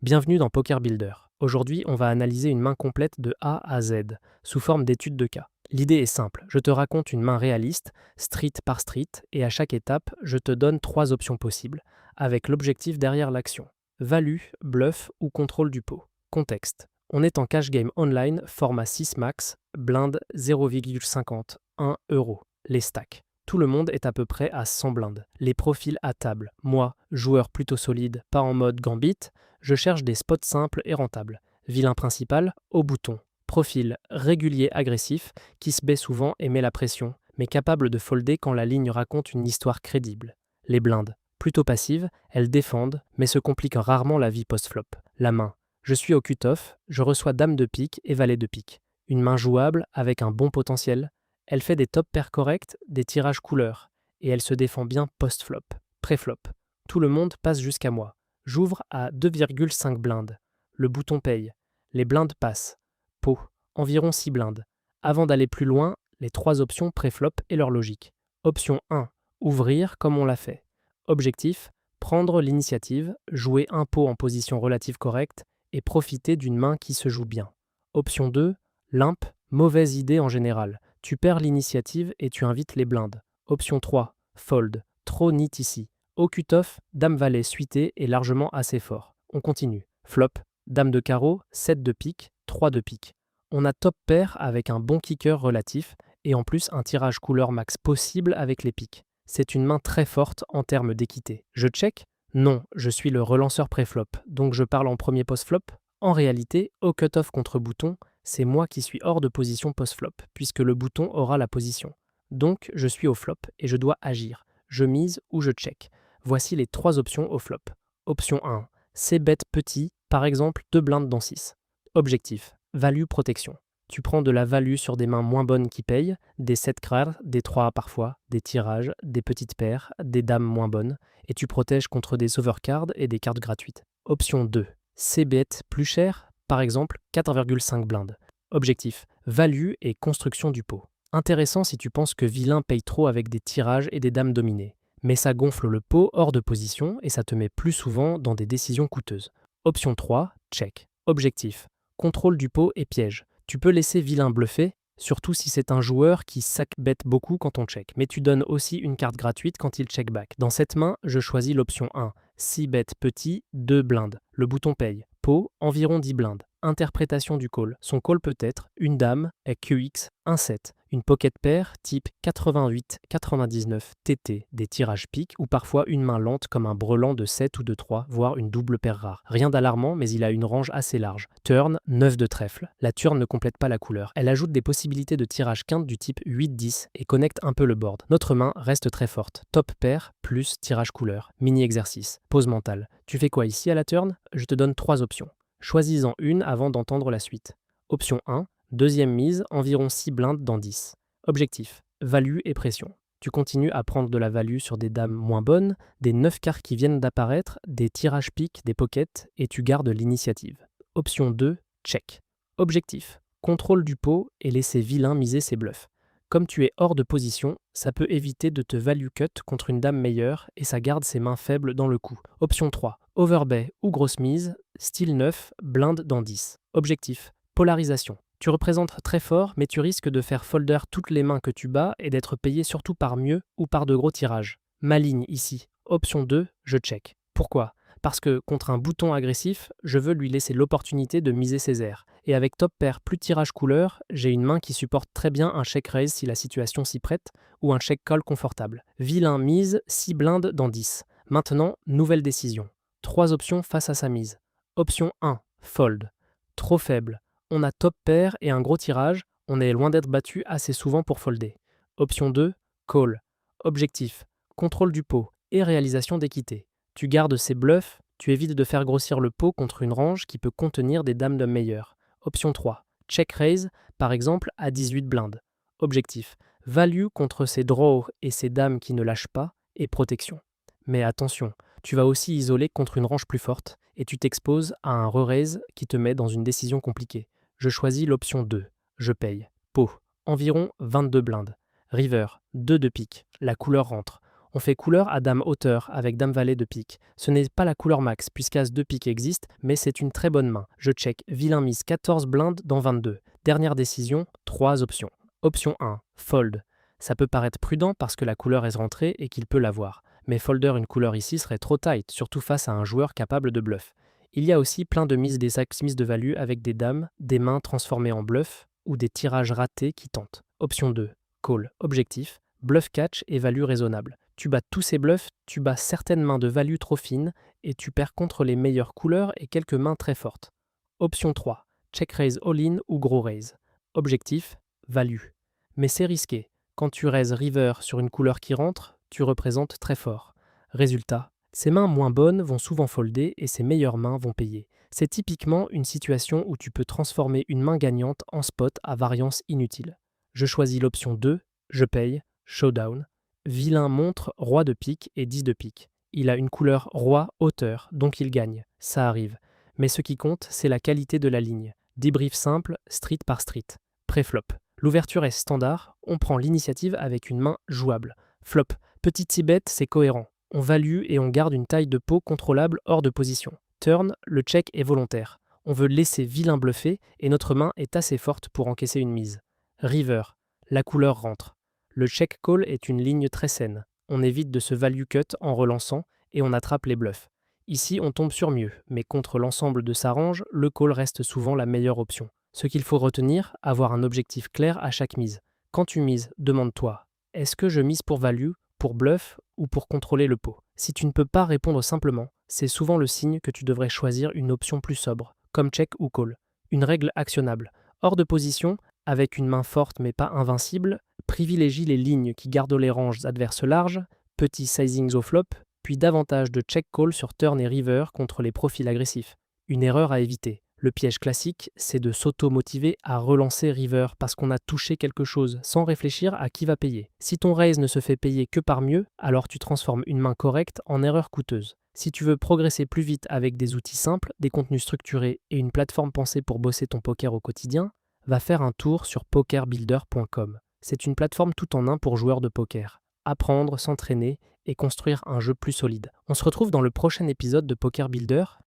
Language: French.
Bienvenue dans Poker Builder. Aujourd'hui, on va analyser une main complète de A à Z, sous forme d'étude de cas. L'idée est simple, je te raconte une main réaliste, street par street, et à chaque étape, je te donne 3 options possibles, avec l'objectif derrière l'action. Value, bluff ou contrôle du pot. Contexte. On est en cash game online, format 6 max, blinde 0,50, 1 euro. Les stacks. Tout le monde est à peu près à 100 blindes. Les profils à table. Moi, joueur plutôt solide, pas en mode gambit, je cherche des spots simples et rentables. Vilain principal, au bouton. Profil régulier agressif, qui se baie souvent et met la pression, mais capable de folder quand la ligne raconte une histoire crédible. Les blindes. Plutôt passives, elles défendent, mais se compliquent rarement la vie post-flop. La main. Je suis au cut-off, je reçois dame de pique et valet de pique. Une main jouable avec un bon potentiel. Elle fait des top pairs corrects, des tirages couleurs, et elle se défend bien post-flop. Pré-flop. Tout le monde passe jusqu'à moi. J'ouvre à 2,5 blindes. Le bouton paye. Les blindes passent. Pot. Environ 6 blindes. Avant d'aller plus loin, les 3 options pré-flop et leur logique. Option 1. Ouvrir comme on l'a fait. Objectif. Prendre l'initiative, jouer un pot en position relative correcte et profiter d'une main qui se joue bien. Option 2. Limp. Mauvaise idée en général. Tu perds l'initiative et tu invites les blindes. Option 3. Fold. Trop nit ici. Au cut-off, dame valet suité est largement assez fort. On continue. Flop, dame de carreau, 7 de pique, 3 de pique. On a top pair avec un bon kicker relatif et en plus un tirage couleur max possible avec les piques. C'est une main très forte en termes d'équité. Je check? Non, je suis le relanceur pré-flop, donc je parle en premier post-flop. En réalité, au cut-off contre bouton, c'est moi qui suis hors de position post-flop, puisque le bouton aura la position. Donc, je suis au flop et je dois agir. Je mise ou je check. Voici les 3 options au flop. Option 1. C'est bête petit, par exemple 2 blindes dans 6. Objectif. Value protection. Tu prends de la value sur des mains moins bonnes qui payent, des 7 rares, des 3 parfois, des tirages, des petites paires, des dames moins bonnes, et tu protèges contre des overcards et des cartes gratuites. Option 2. C'est bête plus cher, par exemple 4,5 blindes. Objectif. Value et construction du pot. Intéressant si tu penses que vilain paye trop avec des tirages et des dames dominées. Mais ça gonfle le pot hors de position et ça te met plus souvent dans des décisions coûteuses. Option 3, check. Objectif. Contrôle du pot et piège. Tu peux laisser vilain bluffer, surtout si c'est un joueur qui sac-bet beaucoup quand on check. Mais tu donnes aussi une carte gratuite quand il check back. Dans cette main, je choisis l'option 1. 6 bêtes petit, 2 blindes. Le bouton paye. Pot, environ 10 blindes. Interprétation du call. Son call peut être une dame, QX, un 7, une pocket pair type 88-99 TT, des tirages piques ou parfois une main lente comme un brelan de 7 ou de 3, voire une double paire rare. Rien d'alarmant, mais il a une range assez large. Turn, 9 de trèfle. La turn ne complète pas la couleur. Elle ajoute des possibilités de tirage quinte du type 8-10 et connecte un peu le board. Notre main reste très forte. Top pair plus tirage couleur. Mini exercice. Pause mentale. Tu fais quoi ici à la turn? Je te donne 3 options. Choisis-en une avant d'entendre la suite. Option 1, deuxième mise, environ 6 blindes dans 10. Objectif, value et pression. Tu continues à prendre de la value sur des dames moins bonnes, des 9 quarts qui viennent d'apparaître, des tirages piques, des pockets, et tu gardes l'initiative. Option 2, check. Objectif, contrôle du pot et laisser vilain miser ses bluffs. Comme tu es hors de position, ça peut éviter de te value cut contre une dame meilleure et ça garde ses mains faibles dans le coup. Option 3, overbay ou grosse mise, style 9, blinde dans 10. Objectif, polarisation. Tu représentes très fort, mais tu risques de faire folder toutes les mains que tu bats et d'être payé surtout par mieux ou par de gros tirages. Ma ligne ici. Option 2, je check. Pourquoi? Parce que contre un bouton agressif, je veux lui laisser l'opportunité de miser ses airs. Et avec top pair plus tirage couleur, j'ai une main qui supporte très bien un check raise si la situation s'y prête, ou un check call confortable. Vilain mise, 6 blindes dans 10. Maintenant, nouvelle décision. 3 options face à sa mise. Option 1, fold. Trop faible. On a top pair et un gros tirage, on est loin d'être battu assez souvent pour folder. Option 2, call. Objectif, contrôle du pot et réalisation d'équité. Tu gardes ses bluffs, tu évites de faire grossir le pot contre une range qui peut contenir des dames de meilleur. Option 3, check raise, par exemple à 18 blindes. Objectif, value contre ses draws et ses dames qui ne lâchent pas et protection. Mais attention, tu vas aussi isoler contre une range plus forte et tu t'exposes à un re-raise qui te met dans une décision compliquée. Je choisis l'option 2, je paye. Pot, environ 22 blindes. River, 2 de pique, la couleur rentre. On fait couleur à dame hauteur avec dame valet de pique. Ce n'est pas la couleur max puisqu'as de pique existe, mais c'est une très bonne main. Je check vilain mise 14 blindes dans 22. Dernière décision, 3 options. Option 1, fold. Ça peut paraître prudent parce que la couleur est rentrée et qu'il peut l'avoir. Mais folder une couleur ici serait trop tight, surtout face à un joueur capable de bluff. Il y a aussi plein de mises des ax mises de value avec des dames, des mains transformées en bluff ou des tirages ratés qui tentent. Option 2, call. Objectif, bluff catch et value raisonnable. Tu bats tous ces bluffs, tu bats certaines mains de value trop fines et tu perds contre les meilleures couleurs et quelques mains très fortes. Option 3, check raise all-in ou gros raise. Objectif, value. Mais c'est risqué. Quand tu raises river sur une couleur qui rentre, tu représentes très fort. Résultat, ces mains moins bonnes vont souvent folder et ces meilleures mains vont payer. C'est typiquement une situation où tu peux transformer une main gagnante en spot à variance inutile. Je choisis l'option 2, je paye, showdown. Vilain montre roi de pique et 10 de pique. Il a une couleur roi hauteur, donc il gagne. Ça arrive. Mais ce qui compte, c'est la qualité de la ligne. Débrief simple, street par street. Pré-flop. L'ouverture est standard, on prend l'initiative avec une main jouable. Flop. Petit Tibet, c'est cohérent. On value et on garde une taille de pot contrôlable hors de position. Turn, le check est volontaire. On veut laisser vilain bluffer et notre main est assez forte pour encaisser une mise. River, la couleur rentre. Le check call est une ligne très saine. On évite de se value cut en relançant et on attrape les bluffs. Ici, on tombe sur mieux, mais contre l'ensemble de sa range, le call reste souvent la meilleure option. Ce qu'il faut retenir, avoir un objectif clair à chaque mise. Quand tu mises, demande-toi, est-ce que je mise pour value, pour bluff ou pour contrôler le pot? Si tu ne peux pas répondre simplement, c'est souvent le signe que tu devrais choisir une option plus sobre, comme check ou call. Une règle actionnable. Hors de position, avec une main forte mais pas invincible, privilégie les lignes qui gardent les ranges adverses larges, petits sizings au flop, puis davantage de check-call sur turn et river contre les profils agressifs. Une erreur à éviter. Le piège classique, c'est de s'auto-motiver à relancer river parce qu'on a touché quelque chose sans réfléchir à qui va payer. Si ton raise ne se fait payer que par mieux, alors tu transformes une main correcte en erreur coûteuse. Si tu veux progresser plus vite avec des outils simples, des contenus structurés et une plateforme pensée pour bosser ton poker au quotidien, va faire un tour sur pokerbuilder.com. C'est une plateforme tout en un pour joueurs de poker. Apprendre, s'entraîner et construire un jeu plus solide. On se retrouve dans le prochain épisode de Poker Builder.